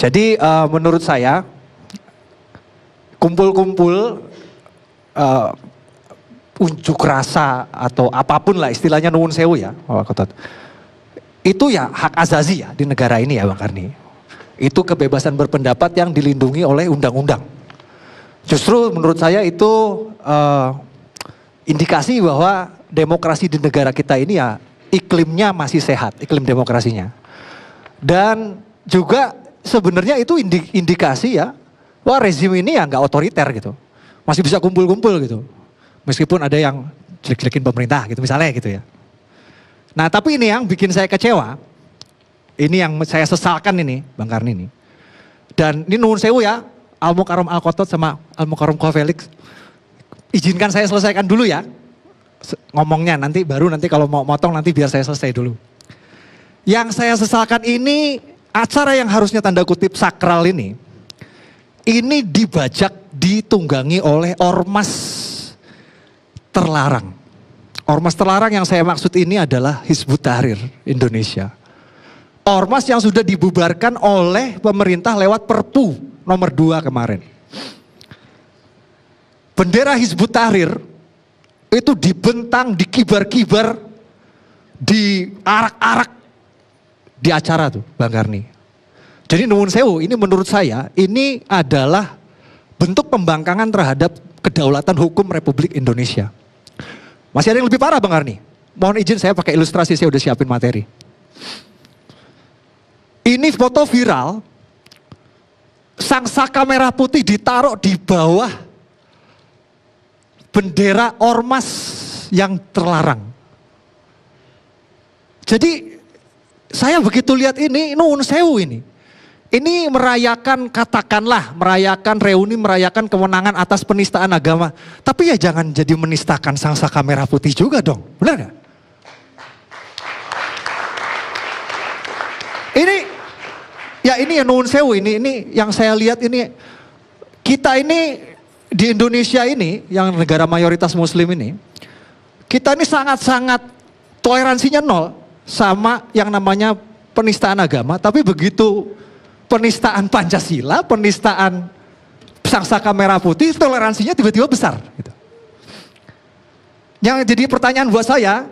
Jadi menurut saya kumpul-kumpul unjuk rasa atau apapun lah istilahnya nuwun sewu ya, itu ya hak azazi ya di negara ini ya Bang Karni. Itu kebebasan berpendapat yang dilindungi oleh undang-undang. Justru menurut saya itu indikasi bahwa demokrasi di negara kita ini ya iklimnya masih sehat, iklim demokrasinya. Dan juga sebenarnya itu indikasi ya, wah rezim ini ya nggak otoriter gitu. Masih bisa kumpul-kumpul gitu. Meskipun ada yang jelek-jelekin pemerintah gitu misalnya gitu ya. Nah tapi ini yang bikin saya kecewa, ini yang saya sesalkan ini Bang Karni ini. Dan ini nuwun sewu ya, Al Mukarram Al Kotot sama Al Mukarram Ko Felix. Izinkan saya selesaikan dulu ya ngomongnya, nanti kalau mau motong nanti biar saya selesai dulu. Yang saya sesalkan ini acara yang harusnya tanda kutip sakral ini dibajak, ditunggangi oleh ormas terlarang. Ormas terlarang yang saya maksud ini adalah Hizbut Tahrir Indonesia. Ormas yang sudah dibubarkan oleh pemerintah lewat Perpu nomor 2 kemarin. Bendera Hizbut Tahrir itu dibentang, dikibar-kibar, diarak-arak di acara tuh Bang Karni. Jadi nuwun sewu, ini menurut saya ini adalah bentuk pembangkangan terhadap kedaulatan hukum Republik Indonesia. Masih ada yang lebih parah Bang Karni. Mohon izin saya pakai ilustrasi, saya udah siapin materi. Ini foto viral, sang saka merah putih ditaruh di bawah bendera ormas yang terlarang. Jadi saya begitu lihat ini nuwun sewu ini. Ini merayakan, katakanlah merayakan reuni, merayakan kemenangan atas penistaan agama. Tapi ya jangan jadi menistakan sang saka merah putih juga dong. Benar gak? Ini ya nuwun sewu ini yang saya lihat ini. Kita ini di Indonesia ini, yang negara mayoritas muslim ini. Kita ini sangat-sangat toleransinya nol sama yang namanya penistaan agama. Tapi begitu penistaan Pancasila, penistaan sang saka merah putih, toleransinya tiba-tiba besar. Gitu. Yang jadi pertanyaan buat saya,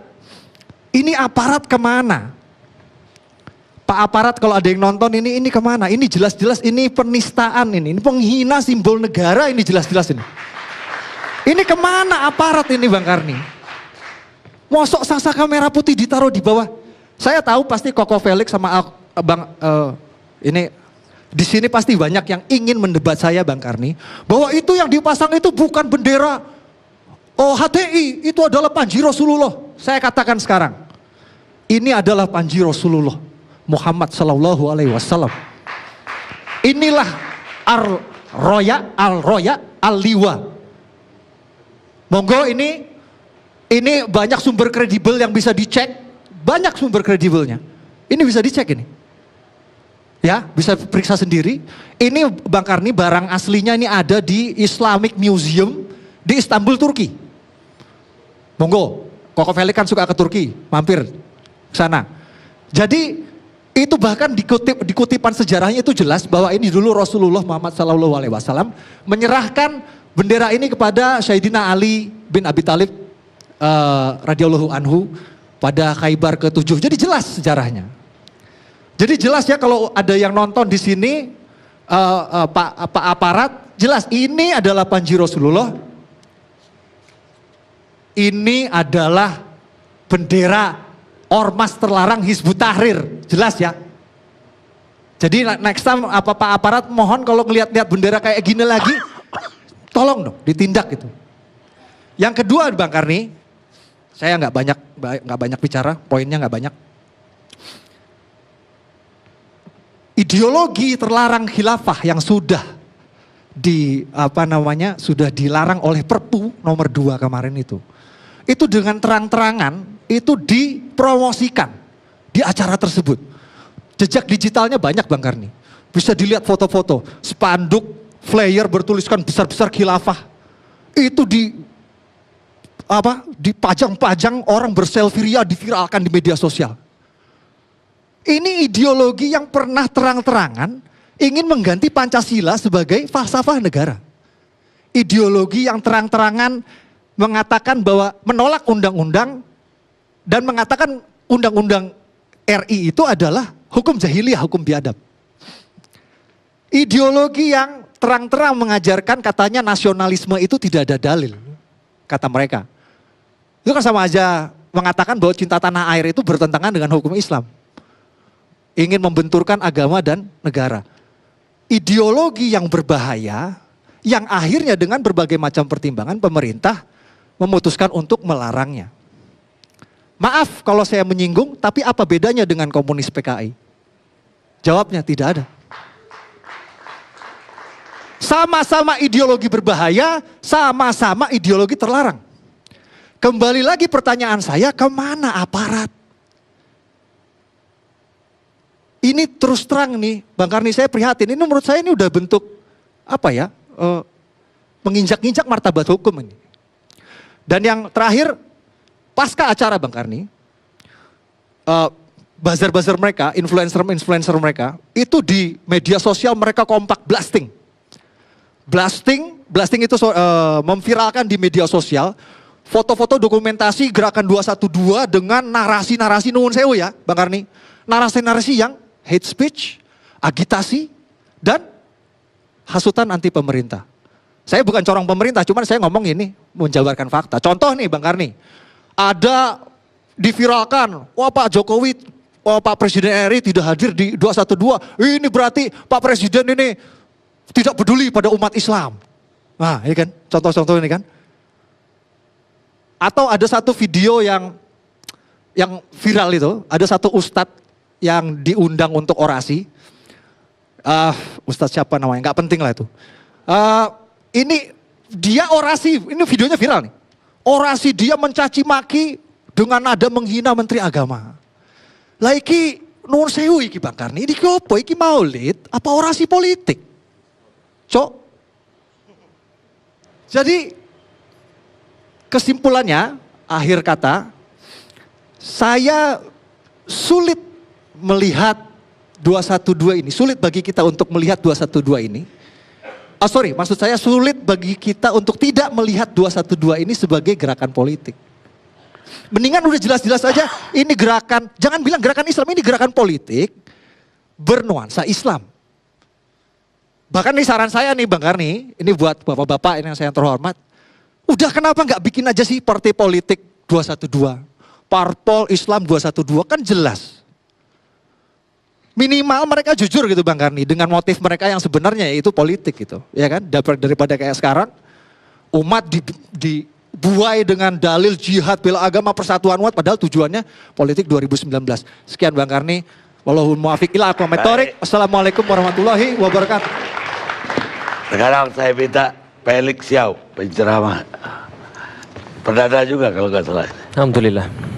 ini aparat kemana? Pak aparat kalau ada yang nonton ini kemana? Ini jelas-jelas ini penistaan ini penghina simbol negara ini jelas-jelas ini. Ini kemana aparat ini Bang Karni? Mosok sang saka merah putih ditaruh di bawah. Saya tahu pasti Koko Felix sama ini di sini pasti banyak yang ingin mendebat saya Bang Karni bahwa itu yang dipasang itu bukan bendera HTI, itu adalah Panji Rasulullah. Saya katakan sekarang, ini adalah Panji Rasulullah Muhammad Sallallahu Alaihi Wasallam. Inilah al-roya al-liwa. Monggo ini banyak sumber kredibel yang bisa dicek, banyak sumber kredibelnya. Ini bisa dicek ini. Ya, bisa periksa sendiri. Ini Bang Karni barang aslinya ini ada di Islamic Museum di Istanbul, Turki. Monggo, Koko Felix kan suka ke Turki, mampir ke sana. Jadi itu bahkan di kutipan sejarahnya itu jelas bahwa ini dulu Rasulullah Muhammad SAW menyerahkan bendera ini kepada Sayyidina Ali bin Abi Thalib radhiyallahu anhu pada Khaybar ke-7. Jadi jelas sejarahnya. Jadi jelas ya kalau ada yang nonton di sini Pak aparat, jelas ini adalah Panji Rasulullah. Ini adalah bendera ormas terlarang Hizbut Tahrir, jelas ya. Jadi next time Pak aparat mohon kalau ngelihat-lihat bendera kayak gini lagi, tolong dong ditindak gitu. Yang kedua Bang Karni, saya nggak banyak bicara, poinnya nggak banyak. Ideologi terlarang khilafah yang sudah sudah dilarang oleh Perpu nomor 2 kemarin itu dengan terang-terangan itu dipromosikan di acara tersebut. Jejak digitalnya banyak Bang Karni. Bisa dilihat foto-foto, spanduk, flyer bertuliskan besar-besar khilafah. Itu dipajang-pajang, orang berselfie ria, diviralkan di media sosial. Ini ideologi yang pernah terang-terangan ingin mengganti Pancasila sebagai falsafah negara. Ideologi yang terang-terangan mengatakan bahwa menolak undang-undang dan mengatakan undang-undang RI itu adalah hukum jahiliyah, hukum biadab. Ideologi yang terang-terang mengajarkan katanya nasionalisme itu tidak ada dalil, kata mereka. Itu kan sama aja mengatakan bahwa cinta tanah air itu bertentangan dengan hukum Islam. Ingin membenturkan agama dan negara. Ideologi yang berbahaya, yang akhirnya dengan berbagai macam pertimbangan pemerintah memutuskan untuk melarangnya. Maaf kalau saya menyinggung, tapi apa bedanya dengan komunis PKI? Jawabnya tidak ada. Sama-sama ideologi berbahaya, sama-sama ideologi terlarang. Kembali lagi pertanyaan saya, kemana aparat? Ini terus terang nih, Bang Karni, saya prihatin. Ini menurut saya ini udah bentuk apa ya? Menginjak-injak martabat hukum ini. Dan yang terakhir, pasca acara Bang Karni, buzzer-buzzer mereka, influencer mereka, itu di media sosial mereka kompak blasting. Blasting itu memviralkan di media sosial foto-foto dokumentasi gerakan 212 dengan narasi-narasi nuwun sewu ya Bang Karni. Narasi-narasi yang hate speech, agitasi, dan hasutan anti pemerintah. Saya bukan corong pemerintah, cuman saya ngomong ini menjabarkan fakta. Contoh nih Bang Karni, ada diviralkan, wah Pak Jokowi, wah Pak Presiden RI tidak hadir di 212. Ini berarti Pak Presiden ini tidak peduli pada umat Islam. Nah ini kan, contoh-contoh ini kan. Atau ada satu video yang viral itu, ada satu ustadz yang diundang untuk orasi. Ustadz siapa namanya, nggak penting lah itu. Ini dia orasi, ini videonya viral nih. Orasi dia mencaci maki dengan nada menghina Menteri Agama. Lah iki nuwun sewu iki Bang Karni, ini apa? Iki maulid apa orasi politik? Cok. Jadi kesimpulannya, akhir kata, saya sulit melihat 212 ini, sulit bagi kita untuk melihat 212 ini. Maksud saya sulit bagi kita untuk tidak melihat 212 ini sebagai gerakan politik. Mendingan udah jelas-jelas aja ini gerakan, jangan bilang gerakan Islam, ini gerakan politik bernuansa Islam. Bahkan nih saran saya nih Bang Karni, ini buat bapak-bapak yang saya terhormat. Udah kenapa nggak bikin aja sih partai politik 212. Parpol Islam 212 kan jelas. Minimal mereka jujur gitu Bang Karni dengan motif mereka yang sebenarnya yaitu politik gitu. Ya kan? Daripada kayak sekarang umat dibuai dengan dalil jihad bela agama persatuan umat padahal tujuannya politik 2019. Sekian Bang Karni. Wallahul muwaffiq ila aqwamit thoriq. Assalamualaikum warahmatullahi wabarakatuh. Sekarang saya minta Felix Xiao, penceramah. Perdana juga kalau nggak salah. Alhamdulillah.